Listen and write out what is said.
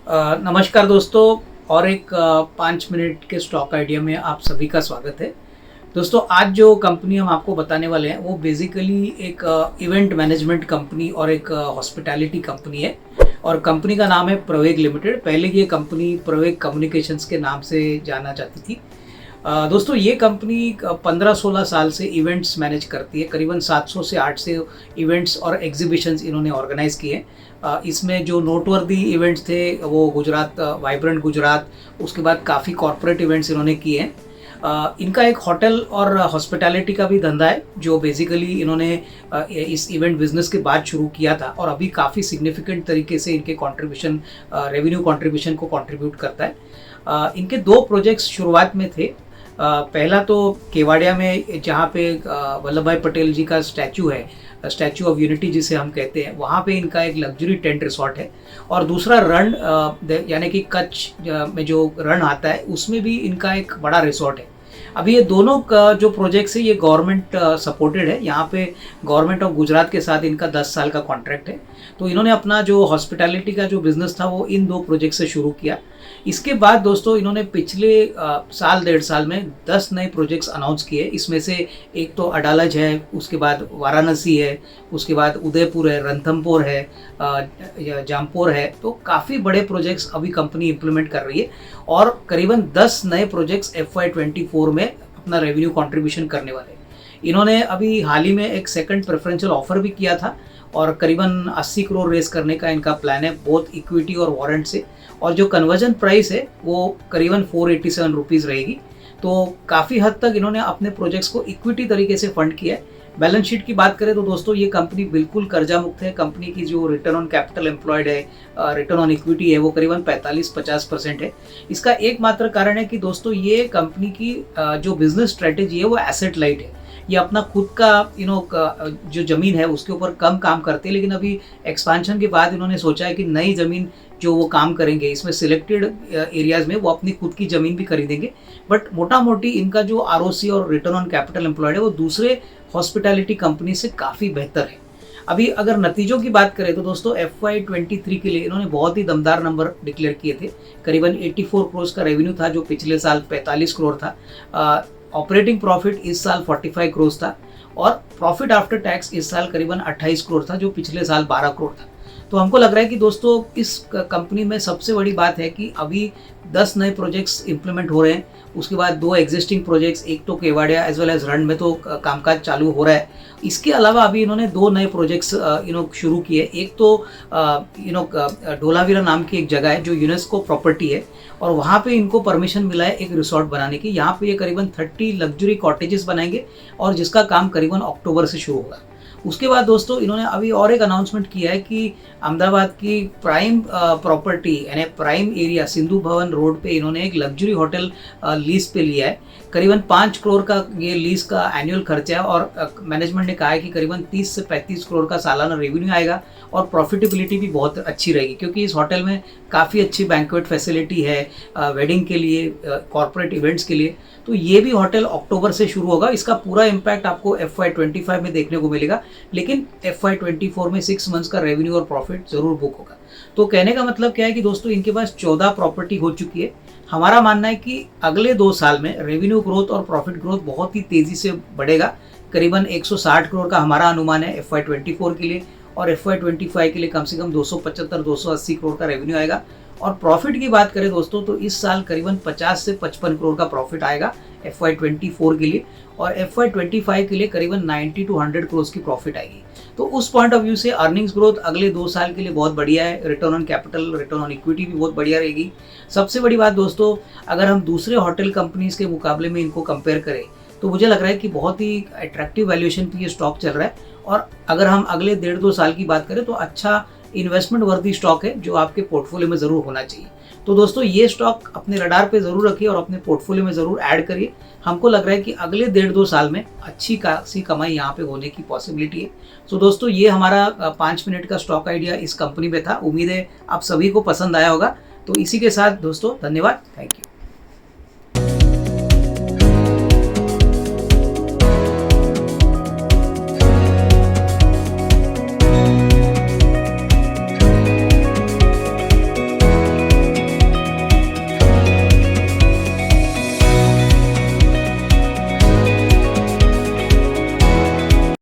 नमस्कार दोस्तों। और एक 5 मिनट के स्टॉक आइडिया में आप सभी का स्वागत है। दोस्तों, आज जो कंपनी हम आपको बताने वाले हैं वो बेसिकली एक इवेंट मैनेजमेंट कंपनी और एक हॉस्पिटैलिटी कंपनी है। और कंपनी का नाम है प्रवेग लिमिटेड। पहले ये कंपनी प्रवेग कम्युनिकेशंस के नाम से जाना जाती थी। दोस्तों, ये कंपनी 15-16 साल से इवेंट्स मैनेज करती है। करीबन 700 से 800 इवेंट्स और एग्जीबिशंस इन्होंने ऑर्गेनाइज किए। इसमें जो नोटवर्दी इवेंट्स थे वो गुजरात वाइब्रेंट गुजरात, उसके बाद काफ़ी कॉरपोरेट इवेंट्स इन्होंने किए हैं। इनका एक होटल और हॉस्पिटैलिटी का भी धंधा है जो बेसिकली इन्होंने इस इवेंट बिजनेस के बाद शुरू किया था और अभी काफ़ी सिग्निफिकेंट तरीके से इनके कंट्रीब्यूशन रेवेन्यू कंट्रीब्यूशन को कंट्रीब्यूट करता है। इनके 2 प्रोजेक्ट्स शुरुआत में थे। पहला तो केवाड़िया में जहाँ पे वल्लभ भाई पटेल जी का स्टैचू है, स्टैचू ऑफ यूनिटी जिसे हम कहते हैं, वहाँ पे इनका एक लग्जरी टेंट रिसॉर्ट है। और दूसरा रण यानी कि कच्छ में जो रण आता है उसमें भी इनका एक बड़ा रिसॉर्ट है। अभी ये दोनों का जो प्रोजेक्ट्स है ये गवर्नमेंट सपोर्टेड है। यहाँ पे गवर्नमेंट ऑफ गुजरात के साथ इनका 10 साल का कॉन्ट्रैक्ट है। तो इन्होंने अपना जो हॉस्पिटैलिटी का जो बिजनेस था वो इन 2 प्रोजेक्ट से शुरू किया। इसके बाद दोस्तों इन्होंने पिछले साल 1.5 साल में 10 नए प्रोजेक्ट्स अनाउंस किए। इसमें से एक तो अडालज है, उसके बाद वाराणसी है, उसके बाद उदयपुर है, रणथंभौर है, जामपुर है। तो काफ़ी बड़े प्रोजेक्ट्स अभी कंपनी इंप्लीमेंट कर रही है और करीबन 10 नए प्रोजेक्ट्स FY24 में अपना रेवेन्यू कंट्रीब्यूशन करने वाले हैं। इन्होंने अभी हाल ही में एक सेकंड प्रेफरेंशियल ऑफर भी किया था और करीबन 80 करोड़ रेस करने का इनका प्लान है, बोथ इक्विटी और वारंट से। और जो कन्वर्जन प्राइस है वो करीबन 487 रुपीज़ रहेगी। तो काफ़ी हद तक इन्होंने अपने प्रोजेक्ट्स को इक्विटी तरीके से फंड किया है। बैलेंस शीट की बात करें तो दोस्तों ये कंपनी बिल्कुल कर्जा मुक्त है। कंपनी की जो रिटर्न ऑन कैपिटल एम्प्लॉयड है, रिटर्न ऑन इक्विटी है, वो करीबन 45-50% है। इसका एकमात्र कारण है कि दोस्तों ये कंपनी की जो बिजनेस स्ट्रेटेजी है वो एसेट लाइट है। ये अपना खुद का जो ज़मीन है उसके ऊपर कम काम करते हैं, लेकिन अभी एक्सपांशन के बाद इन्होंने सोचा है कि नई ज़मीन जो वो काम करेंगे इसमें सिलेक्टेड एरियाज़ में वो अपनी खुद की ज़मीन भी खरीदेंगे। बट मोटा मोटी इनका जो ROC और रिटर्न ऑन कैपिटल एम्प्लॉयड है वो दूसरे हॉस्पिटैलिटी कंपनी से काफ़ी बेहतर है। अभी अगर नतीजों की बात करें तो दोस्तों FY23 के लिए इन्होंने बहुत ही दमदार नंबर डिक्लेयर किए थे। करीबन 84 करोड़ का रेवेन्यू था जो पिछले साल 45 करोड़ था। ऑपरेटिंग प्रॉफिट इस साल 45 करोड़ था और प्रॉफिट आफ्टर टैक्स इस साल करीबन 28 करोड़ था जो पिछले साल 12 करोड़ था। तो हमको लग रहा है कि दोस्तों इस कंपनी में सबसे बड़ी बात है कि अभी 10 नए प्रोजेक्ट्स इंप्लीमेंट हो रहे हैं। उसके बाद 2 एग्जिस्टिंग प्रोजेक्ट्स, एक तो केवाड़िया एज वेल एज रण में तो कामकाज चालू हो रहा है। इसके अलावा अभी इन्होंने 2 नए प्रोजेक्ट्स शुरू किए। एक तो ढोलावीरा नाम की एक जगह है जो यूनेस्को प्रॉपर्टी है और वहाँ पे इनको परमिशन मिला है एक रिसोर्ट बनाने की। यहाँ पे ये करीबन 30 लग्जरी कॉटेजेस बनाएंगे और जिसका काम करीबन अक्टूबर से शुरू होगा। उसके बाद दोस्तों इन्होंने अभी और एक अनाउंसमेंट किया है कि अहमदाबाद की प्राइम प्रॉपर्टी यानी prime area Sindhu Bhavan road पे इन्होंने एक लग्जरी होटल लीज पे लिया है। करीबन 5 करोड़ का ये लीज का एनुअल खर्चा है और मैनेजमेंट ने कहा है कि करीबन 30 से 35 करोड़ का सालाना रेवेन्यू आएगा और प्रॉफिटेबिलिटी भी बहुत अच्छी रहेगी क्योंकि इस होटल में काफ़ी अच्छी बैंक्वेट फैसिलिटी है वेडिंग के लिए, कॉर्पोरेट इवेंट्स के लिए। तो ये भी होटल अक्टूबर से शुरू होगा। इसका पूरा इम्पैक्ट आपको FY25 में देखने को मिलेगा, लेकिन FY24 में 6 मंथ्स का रेवेन्यू और प्रॉफिट जरूर बुक होगा। तो कहने का मतलब क्या है कि दोस्तों इनके पास 14 प्रॉपर्टी हो चुकी है। हमारा मानना है कि अगले 2 साल में रेवेन्यू ग्रोथ और प्रॉफिट ग्रोथ बहुत ही तेज़ी से बढ़ेगा। करीबन 160 करोड़ का हमारा अनुमान है FY24 के लिए और FY25 के लिए कम से कम 275-280 करोड़ का रेवेन्यू आएगा। और प्रॉफिट की बात करें दोस्तों तो इस साल करीबन 50 से 55 करोड़ का प्रॉफिट आएगा FY24 के लिए और FY25 के लिए करीबन 90 to 100 करोड़ की प्रॉफिट आएगी। तो उस पॉइंट ऑफ व्यू से अर्निंग्स ग्रोथ अगले 2 साल के लिए बहुत बढ़िया है। Return on capital, return on equity भी बहुत बढ़िया रहेगी। सबसे बड़ी बात दोस्तों, अगर हम दूसरे होटल कंपनीज के मुकाबले में इनको कंपेयर करें तो मुझे लग रहा है कि बहुत ही अट्रैक्टिव वैल्यूएशन पे ये स्टॉक चल रहा है। और अगर हम अगले 1.5-2 साल की बात करें तो अच्छा इन्वेस्टमेंट वर्दी स्टॉक है जो आपके पोर्टफोलियो में ज़रूर होना चाहिए। तो दोस्तों ये स्टॉक अपने रडार पे ज़रूर रखिए और अपने पोर्टफोलियो में ज़रूर ऐड करिए। हमको लग रहा है कि अगले 1.5-2 साल में अच्छी खासी कमाई यहाँ पे होने की पॉसिबिलिटी है। तो दोस्तों ये हमारा 5 मिनट का स्टॉक आइडिया इस कंपनी पे था। उम्मीद है आप सभी को पसंद आया होगा। तो इसी के साथ दोस्तों धन्यवाद, थैंक यू।